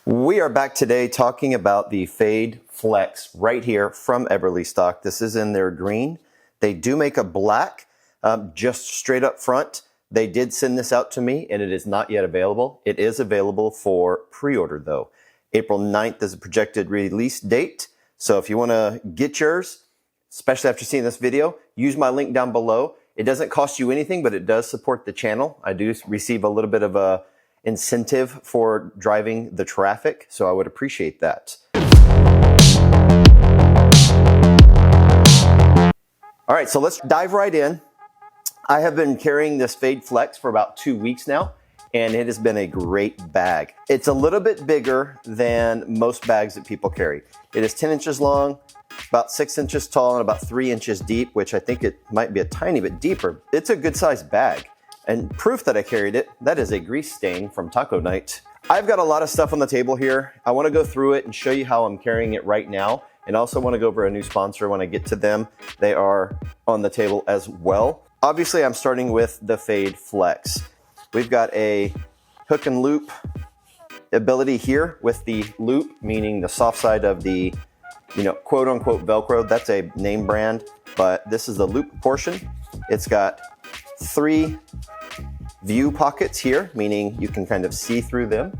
We are back today talking about the Fade Flex right here from Eberlestock. This is in their green. They do make a black, just straight up front. They did send this out to me and it is not yet available. It is available for pre-order though. April 9th is a projected release date. So if you want to get yours, especially after seeing this video, use my link down below. It doesn't cost you anything, but it does support the channel. I do receive a little bit of a incentive for driving the traffic, so I would appreciate that. All right, so let's dive right in. I have been carrying this Fade Flex for about 2 weeks now, and it has been a great bag. It's a little bit bigger than most bags that people carry. It is 10 inches long, about 6 inches tall, and about 3 inches deep, which I think it might be a tiny bit deeper. It's a good sized bag. And proof that I carried it, that is a grease stain from taco night. I've got a lot of stuff on the table here. I want to go through it and show you how I'm carrying it right now. And also want to go over a new sponsor when I get to them. They are on the table as well. Obviously, I'm starting with the Fade Flex. We've got a hook and loop ability here with the loop, meaning the soft side of the, quote unquote Velcro. That's a name brand, but this is the loop portion. It's got 3 view pockets here, meaning you can kind of see through them.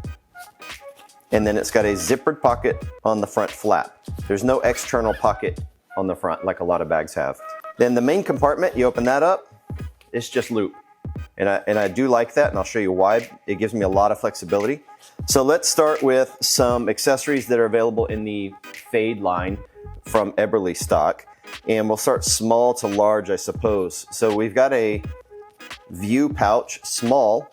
And then it's got a zippered pocket on the front flap. There's no external pocket on the front like a lot of bags have. Then the main compartment, you open that up, it's just loop. And I do like that, and I'll show you why. It gives me a lot of flexibility. So let's start with some accessories that are available in the Fade line from Eberlestock. And we'll start small to large, I suppose. So we've got a view pouch, small,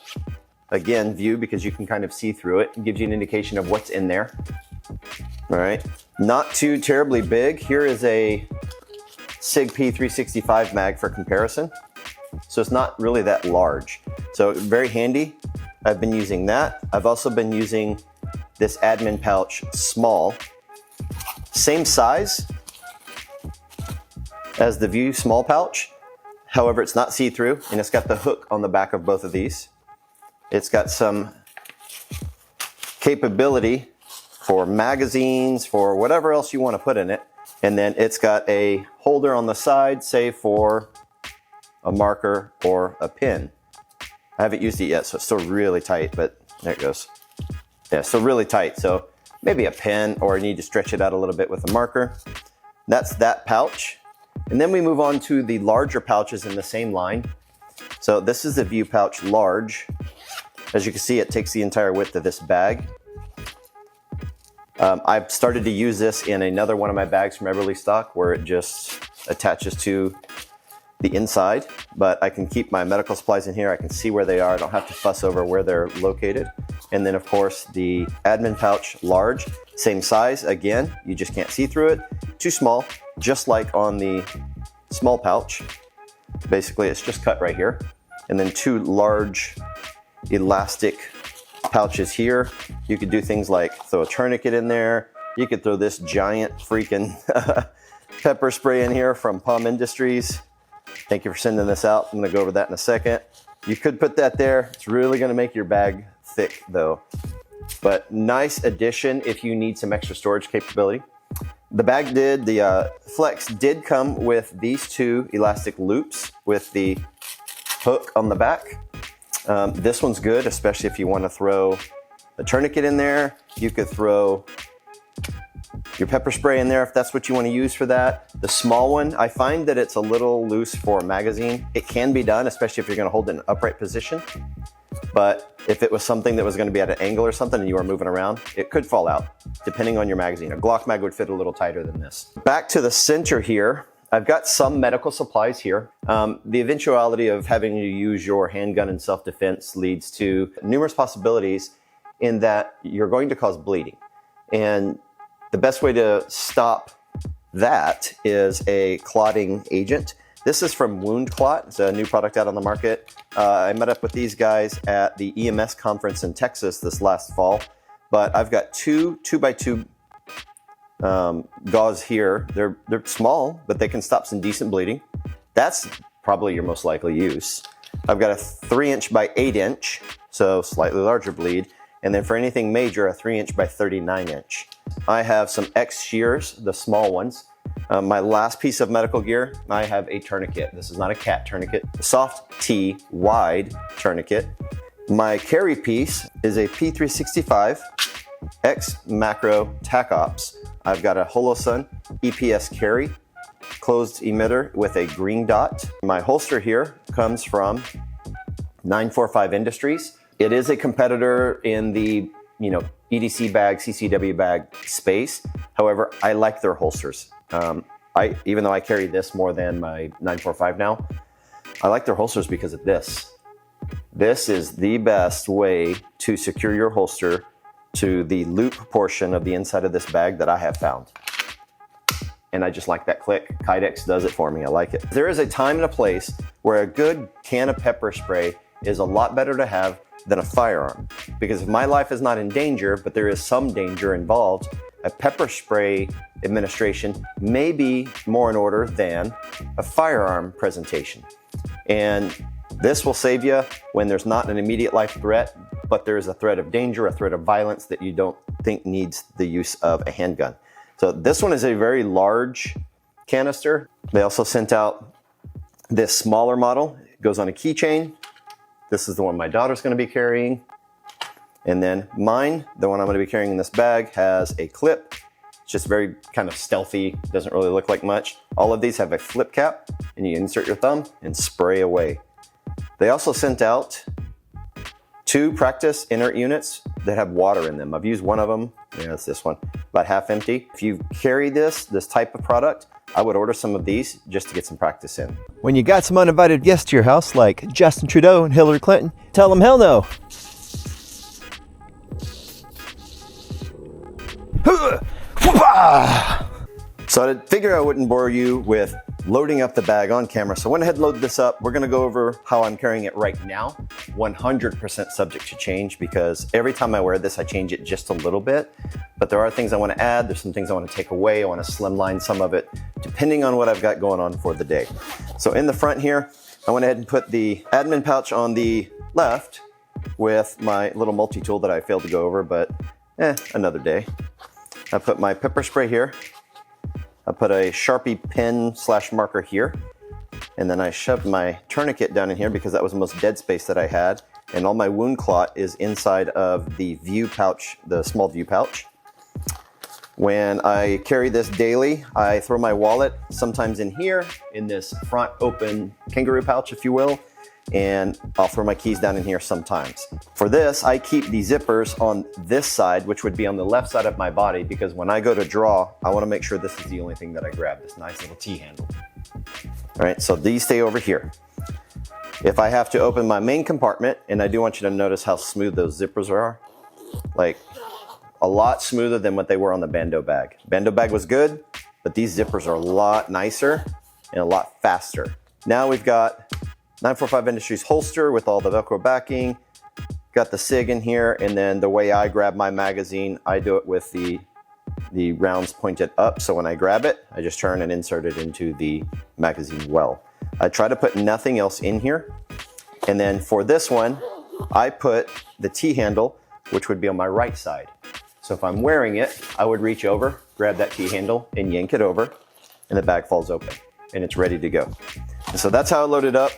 again view because you can kind of see through it. It gives you an indication of what's in there. All right, not too terribly big. Here is a SIG P365 mag for comparison, so it's not really that large, so very handy. I've been using that. I've also been using this admin pouch, small, same size as the view small pouch. However, it's not see-through, and it's got the hook on the back of both of these. It's got some capability for magazines, for whatever else you want to put in it. And then it's got a holder on the side, say for a marker or a pin. I haven't used it yet, so it's still really tight, but there it goes. Yeah, still really tight. So maybe a pen, or you need to stretch it out a little bit with a marker. That's that pouch. And then we move on to the larger pouches in the same line. So this is the view pouch large. As you can see, it takes the entire width of this bag. I've started to use this in another one of my bags from Eberlestock where it just attaches to the inside, but I can keep my medical supplies in here. I can see where they are. I don't have to fuss over where they're located. And then of course the admin pouch large, same size. Again, you just can't see through it. Too small, just like on the small pouch. Basically, it's just cut right here. And then 2 large elastic pouches here. You could do things like throw a tourniquet in there. You could throw this giant freaking pepper spray in here from Palm Industries. Thank you for sending this out. I'm gonna go over that in a second. You could put that there. It's really gonna make your bag thick though. But nice addition if you need some extra storage capability. The bag the Flex did come with these 2 elastic loops with the hook on the back. This one's good, especially if you want to throw a tourniquet in there. You could throw your pepper spray in there if that's what you want to use for that. The small one, I find that it's a little loose for a magazine. It can be done, especially if you're going to hold it in an upright position. But if it was something that was going to be at an angle or something and you were moving around, it could fall out, depending on your magazine. A Glock mag would fit a little tighter than this. Back to the center here, I've got some medical supplies here. The eventuality of having to use your handgun in self-defense leads to numerous possibilities in that you're going to cause bleeding. And the best way to stop that is a clotting agent. This is from Wound Clot. It's a new product out on the market. I met up with these guys at the EMS conference in Texas this last fall, but I've got 2 2x2 gauze here. They're small, but they can stop some decent bleeding. That's probably your most likely use. I've got a 3" by 8" so slightly larger bleed. And then for anything major, a 3" by 39". I have some X shears, the small ones. My last piece of medical gear, I have a tourniquet. This is not a cat tourniquet, a soft T wide tourniquet. My carry piece is a P365 X Macro Tac Ops. I've got a Holosun EPS carry, closed emitter with a green dot. My holster here comes from 945 Industries. It is a competitor in the EDC bag, CCW bag space. However, I like their holsters. Even though I carry this more than my 945 now, I like their holsters because of this. This is the best way to secure your holster to the loop portion of the inside of this bag that I have found. And I just like that click. Kydex does it for me. I like it. There is a time and a place where a good can of pepper spray is a lot better to have than a firearm. Because if my life is not in danger, but there is some danger involved, a pepper spray administration may be more in order than a firearm presentation. And this will save you when there's not an immediate life threat, but there is a threat of danger, a threat of violence that you don't think needs the use of a handgun. So this one is a very large canister. They also sent out this smaller model. It goes on a keychain. This is the one my daughter's going to be carrying. And then mine, the one I'm going to be carrying in this bag, has a clip. It's just very kind of stealthy, doesn't really look like much. All of these have a flip cap, and you insert your thumb and spray away. They also sent out 2 practice inert units that have water in them. I've used one of them. Yeah, it's this one, about half empty. If you carry this type of product, I would order some of these just to get some practice in. When you got some uninvited guests to your house like Justin Trudeau and Hillary Clinton, tell them hell no. So I figured I wouldn't bore you with loading up the bag on camera. So I went ahead and loaded this up. We're gonna go over how I'm carrying it right now. 100% subject to change because every time I wear this, I change it just a little bit. But there are things I wanna add. There's some things I wanna take away. I wanna slimline some of it, depending on what I've got going on for the day. So in the front here, I went ahead and put the admin pouch on the left with my little multi-tool that I failed to go over, but another day. I put my pepper spray here. I put a Sharpie pen / marker here. And then I shoved my tourniquet down in here because that was the most dead space that I had. And all my wound clot is inside of the view pouch, the small view pouch. When I carry this daily, I throw my wallet sometimes in here, in this front open kangaroo pouch, if you will. And I'll throw my keys down in here sometimes. For this, I keep the zippers on this side, which would be on the left side of my body, because when I go to draw, I want to make sure this is the only thing that I grab, this nice little T-handle. All right, so these stay over here. If I have to open my main compartment, and I do want you to notice how smooth those zippers are, like a lot smoother than what they were on the Bando bag. Bando bag was good, but these zippers are a lot nicer and a lot faster. Now we've got 945 Industries holster with all the Velcro backing. Got the SIG in here, and then the way I grab my magazine, I do it with the rounds pointed up. So when I grab it, I just turn and insert it into the magazine well. I try to put nothing else in here. And then for this one, I put the T-handle, which would be on my right side. So if I'm wearing it, I would reach over, grab that T-handle and yank it over, and the bag falls open and it's ready to go. And so that's how I load it up.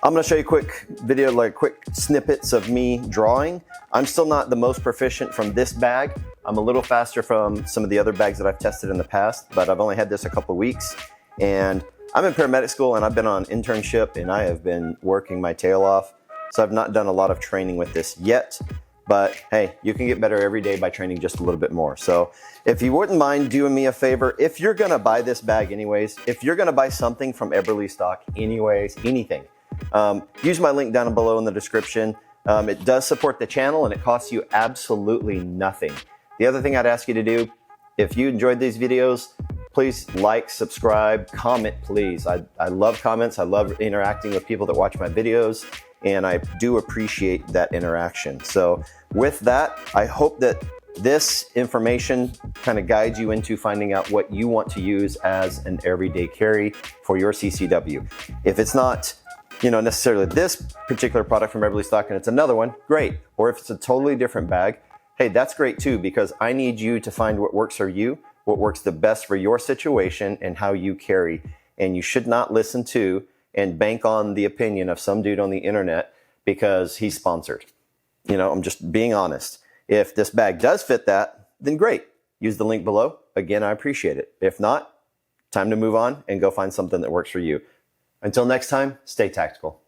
I'm gonna show you a quick video, like quick snippets of me drawing. I'm still not the most proficient from this bag. I'm a little faster from some of the other bags that I've tested in the past, but I've only had this a couple of weeks. And I'm in paramedic school and I've been on internship and I have been working my tail off. So I've not done a lot of training with this yet, but hey, you can get better every day by training just a little bit more. So if you wouldn't mind doing me a favor, if you're gonna buy this bag anyways, if you're gonna buy something from Eberlestock anyways, anything, use my link down below in the description. It does support the channel and it costs you absolutely nothing. The other thing I'd ask you to do, if you enjoyed these videos, please like, subscribe, comment, please. I love comments. I love interacting with people that watch my videos, and I do appreciate that interaction. So with that, I hope that this information kind of guides you into finding out what you want to use as an everyday carry for your CCW. If it's not necessarily this particular product from Eberlestock and it's another one, great. Or if it's a totally different bag, hey, that's great too, because I need you to find what works for you, what works the best for your situation and how you carry. And you should not listen to and bank on the opinion of some dude on the internet because he's sponsored. I'm just being honest. If this bag does fit that, then great. Use the link below. Again, I appreciate it. If not, time to move on and go find something that works for you. Until next time, stay tactical.